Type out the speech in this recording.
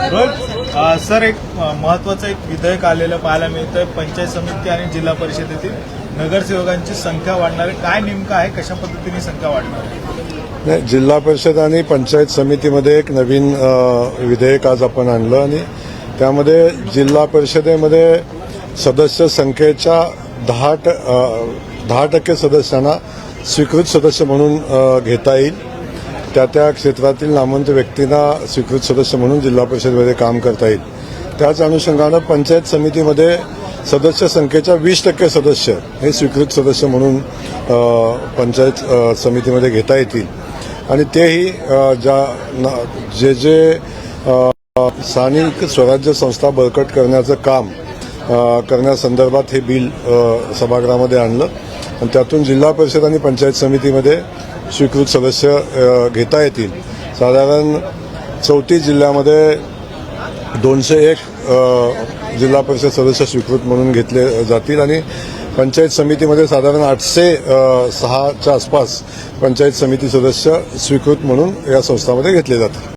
Sir, एक महत्त्वाचं एक विधेयक आलेलं पाहायला मिळतंय. पंचायत समिती आणि जिल्हा परिषदेतील नगरसेवकांची संख्या वाढणार आहे. काय नेमकं आहे, कशा पद्धतीने संख्या वाढणार आहे? नाही, जिल्हा परिषद आणि पंचायत समितीमध्ये एक नवीन विधेयक आज आपण आणलं आणि त्यामध्ये जिल्हा परिषदेमध्ये सदस्य संख्येच्या 10% सदस्यांना स्वीकृत सदस्य म्हणून घेता येईल. त्या क्षेत्रातील नामवंत व्यक्तींना स्वीकृत सदस्य म्हणून जिल्हा परिषदेमध्ये काम करता येईल. त्याच अनुषंगानं पंचायत समितीमध्ये सदस्य संख्येच्या 20% सदस्य हे स्वीकृत सदस्य म्हणून पंचायत समितीमध्ये घेता येतील आणि तेही जे स्थानिक स्वराज्य संस्था बळकट करण्याचं काम करण्यासंदर्भात हे बिल सभागृहामध्ये आणलं आणि त्यातून जिल्हा परिषद आणि पंचायत समितीमध्ये स्वीकृत सदस्य घेता येतील. साधारण 34 जिल्ह्यामध्ये 201 जिल्हा परिषद सदस्य स्वीकृत म्हणून घेतले जातील आणि पंचायत समितीमध्ये साधारण 806च्या आसपास पंचायत समिती सदस्य स्वीकृत म्हणून या संस्थांमध्ये घेतले जातील.